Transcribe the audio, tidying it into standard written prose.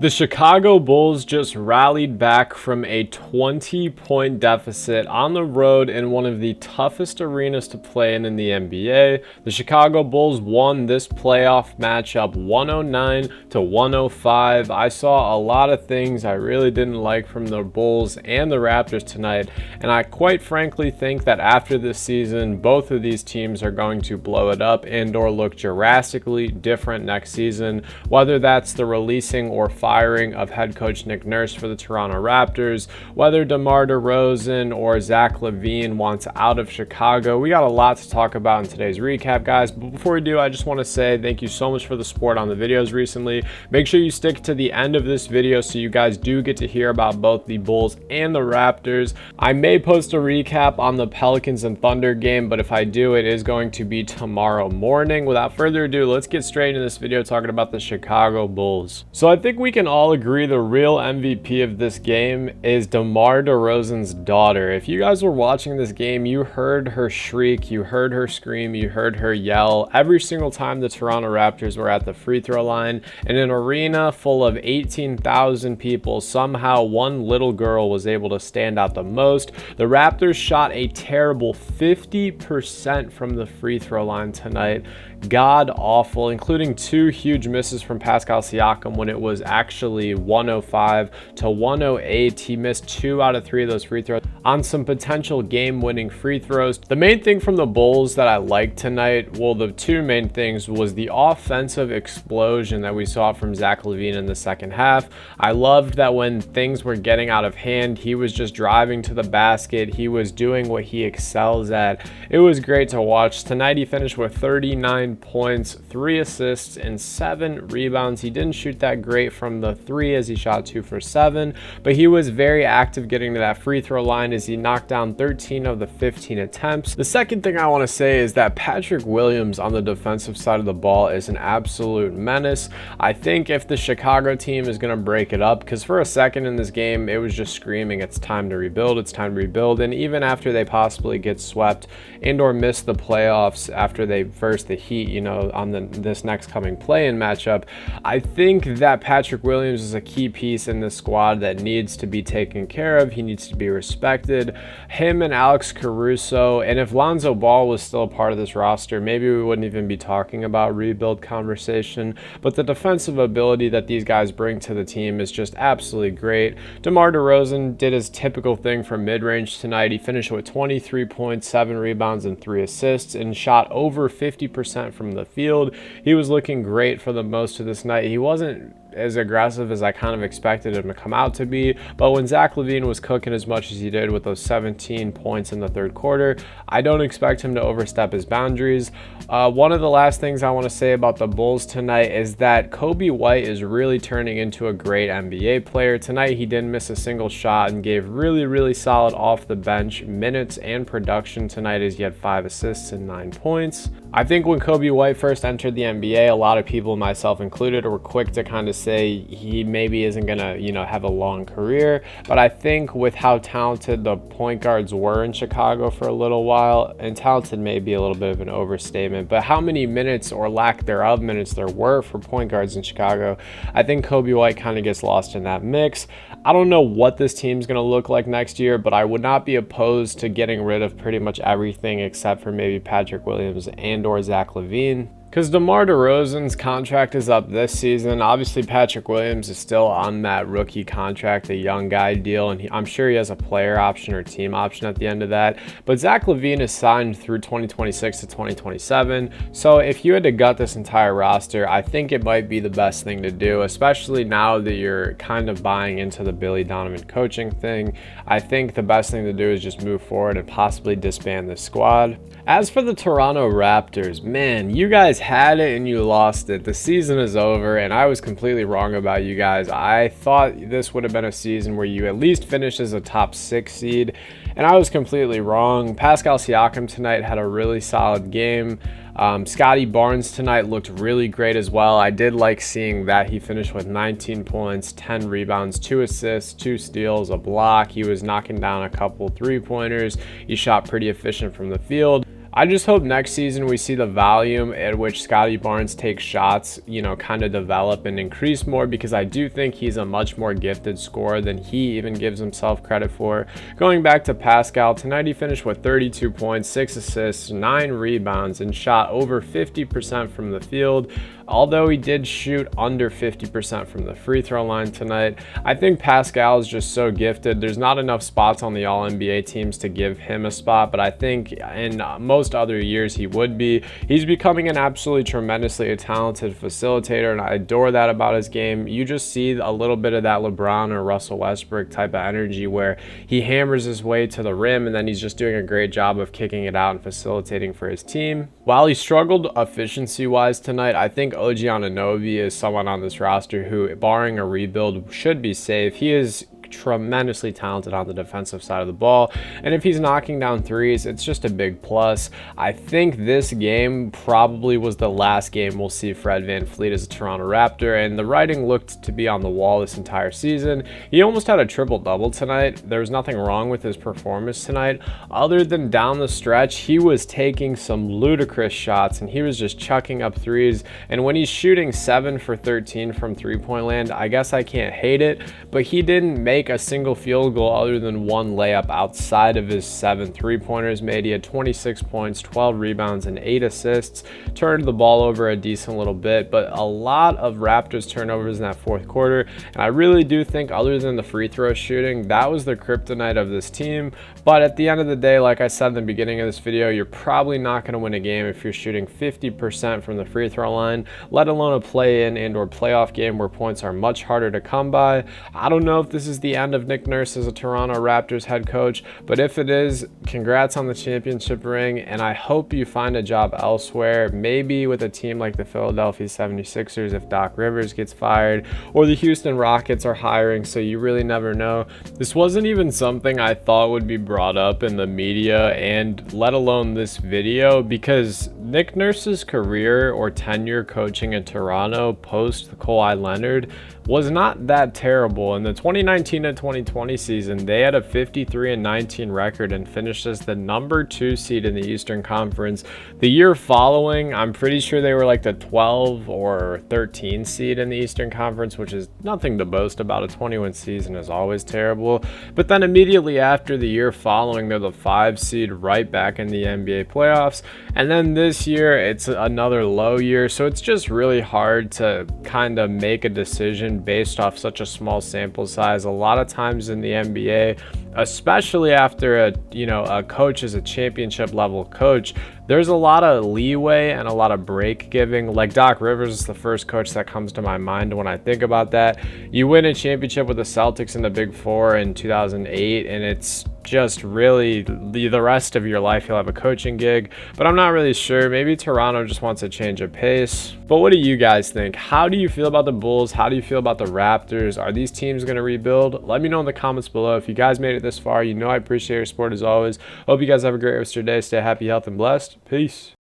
The Chicago Bulls just rallied back from a 20-point deficit on the road in one of the toughest arenas to play in the NBA. The Chicago Bulls won this playoff matchup 109-105. I saw a lot of things I really didn't like from the Bulls and the Raptors tonight, and I quite frankly think that after this season, both of these teams are going to blow it up and/or look drastically different next season, whether that's the releasing or firing of head coach Nick Nurse for the Toronto Raptors, whether DeMar DeRozan or Zach LaVine wants out of Chicago. We got a lot to talk about in today's recap, guys. But before we do, I just want to say thank you so much for the support on the videos recently. Make sure you stick to the end of this video so you guys do get to hear about both the Bulls and the Raptors. I may post a recap on the Pelicans and Thunder game, but if I do, it is going to be tomorrow morning. Without further ado, let's get straight into this video talking about the Chicago Bulls. So I think we can all agree the real MVP of this game is DeMar DeRozan's daughter. If you guys were watching this game, you heard her shriek, you heard her scream, you heard her yell every single time the Toronto Raptors were at the free throw line. In an arena full of 18,000 people, somehow one little girl was able to stand out the most. The Raptors shot a terrible 50% from the free throw line tonight. God awful, including two huge misses from Pascal Siakam when it was actually 105-108. He missed 2 out of 3 of those free throws on some potential game-winning free throws. The main thing from the Bulls that I liked tonight, well, the two main things, was the offensive explosion that we saw from Zach LaVine in the second half. I loved that when things were getting out of hand, he was just driving to the basket. He was doing what he excels at. It was great to watch. Tonight he finished with 39 points, 3 assists, and 7 rebounds. He didn't shoot that great from the 3 as he shot 2 for 7, but he was very active getting to that free throw line as he knocked down 13 of the 15 attempts. The second thing I want to say is that Patrick Williams on the defensive side of the ball is an absolute menace. I think if the Chicago team is going to break it up, because for a second in this game, it was just screaming, it's time to rebuild, it's time to rebuild, and even after they possibly get swept and or miss the playoffs after they verse the Heat, you know, on this next coming play-in matchup, I think that Patrick Williams is a key piece in this squad that needs to be taken care of. He needs to be respected. Him and Alex Caruso, and if Lonzo Ball was still a part of this roster, maybe we wouldn't even be talking about rebuild conversation, but the defensive ability that these guys bring to the team is just absolutely great. DeMar DeRozan did his typical thing from mid-range tonight. He finished with 23 points, 7 rebounds, and 3 assists, and shot over 50% from the field. He was looking great for the most of this night. He wasn't as aggressive as I kind of expected him to come out to be, but when Zach LaVine was cooking as much as he did with those 17 points in the third quarter, I don't expect him to overstep his boundaries. One of the last things I want to say about the Bulls tonight is that Coby White is really turning into a great NBA player. Tonight he didn't miss a single shot and gave really solid off the bench minutes and production tonight as he had 5 assists and 9 points. I think when Coby White first entered the NBA, a lot of people, myself included, were quick to kind of say he maybe isn't gonna, have a long career. But I think with how talented the point guards were in Chicago for a little while, and talented may be a little bit of an overstatement, but how many minutes or lack thereof minutes there were for point guards in Chicago, I think Coby White kind of gets lost in that mix. I don't know what this team's gonna look like next year, but I would not be opposed to getting rid of pretty much everything except for maybe Patrick Williams and or Zach LaVine. Because DeMar DeRozan's contract is up this season. Obviously, Patrick Williams is still on that rookie contract, the young guy deal, and I'm sure he has a player option or team option at the end of that. But Zach LaVine is signed through 2026 to 2027. So if you had to gut this entire roster, I think it might be the best thing to do, especially now that you're kind of buying into the Billy Donovan coaching thing. I think the best thing to do is just move forward and possibly disband the squad. As for the Toronto Raptors, man, you guys had it and you lost it. The season is over, and I was completely wrong about you guys. I thought this would have been a season where you at least finished as a top 6 seed, and I was completely wrong. Pascal Siakam tonight had a really solid game. Scotty Barnes tonight looked really great as well. I did like seeing that. He finished with 19 points, 10 rebounds, 2 assists, 2 steals, a block. He was knocking down a couple 3-pointers. He shot pretty efficient from the field. I just hope next season we see the volume at which Scottie Barnes takes shots, kind of develop and increase more, because I do think he's a much more gifted scorer than he even gives himself credit for. Going back to Pascal, tonight he finished with 32 points, 6 assists, 9 rebounds, and shot over 50% from the field. Although he did shoot under 50% from the free throw line tonight, I think Pascal is just so gifted. There's not enough spots on the All-NBA teams to give him a spot, but I think in most other years he would be. He's becoming an absolutely tremendously talented facilitator, and I adore that about his game. You just see a little bit of that LeBron or Russell Westbrook type of energy where he hammers his way to the rim and then he's just doing a great job of kicking it out and facilitating for his team. While he struggled efficiency-wise tonight, I think OG Anunoby is someone on this roster who, barring a rebuild, should be safe. He is tremendously talented on the defensive side of the ball, and if he's knocking down threes, it's just a big plus. I think this game probably was the last game we'll see Fred VanVleet as a Toronto Raptor, and the writing looked to be on the wall this entire season. He almost had a triple-double tonight. There was nothing wrong with his performance tonight, other than down the stretch he was taking some ludicrous shots and he was just chucking up threes, and when he's shooting 7 for 13 from three-point land, I guess I can't hate it, but he didn't make a single field goal other than one layup outside of his 7 three-pointers made. He had 26 points, 12 rebounds, and 8 assists. Turned the ball over a decent little bit, but a lot of Raptors turnovers in that fourth quarter, and I really do think, other than the free throw shooting, that was the kryptonite of this team. But at the end of the day, like I said in the beginning of this video, you're probably not going to win a game if you're shooting 50% from the free throw line, let alone a play-in and or playoff game where points are much harder to come by. I don't know if this is the end of Nick Nurse as a Toronto Raptors head coach, but if it is, congrats on the championship ring, and I hope you find a job elsewhere, maybe with a team like the Philadelphia 76ers if Doc Rivers gets fired, or the Houston Rockets are hiring, so you really never know. This wasn't even something I thought would be brought up in the media, and let alone this video, because Nick Nurse's career or tenure coaching in Toronto post Kawhi Leonard was not that terrible. In the 2019 to 2020 season, they had a 53-19 record and finished as the number 2 seed in the Eastern Conference. The year following, I'm pretty sure they were like the 12 or 13 seed in the Eastern Conference, which is nothing to boast about. A 21 season is always terrible. But then immediately after, the year following, they're the 5 seed, right back in the NBA playoffs. And then this year, it's another low year. So it's just really hard to kind of make a decision based off such a small sample size. A lot of times in the NBA, especially after a coach is a championship level coach, there's a lot of leeway and a lot of break giving. Like Doc Rivers is the first coach that comes to my mind when I think about that. You win a championship with the Celtics in the Big Four in 2008, and it's just really the rest of your life you'll have a coaching gig, but I'm not really sure. Maybe Toronto just wants a change of pace. But what do you guys think? How do you feel about the Bulls? How do you feel about the Raptors? Are these teams going to rebuild? Let me know in the comments below. If you guys made it this far, I appreciate your support as always. Hope you guys have a great rest of your day. Stay happy, healthy, and blessed. Peace.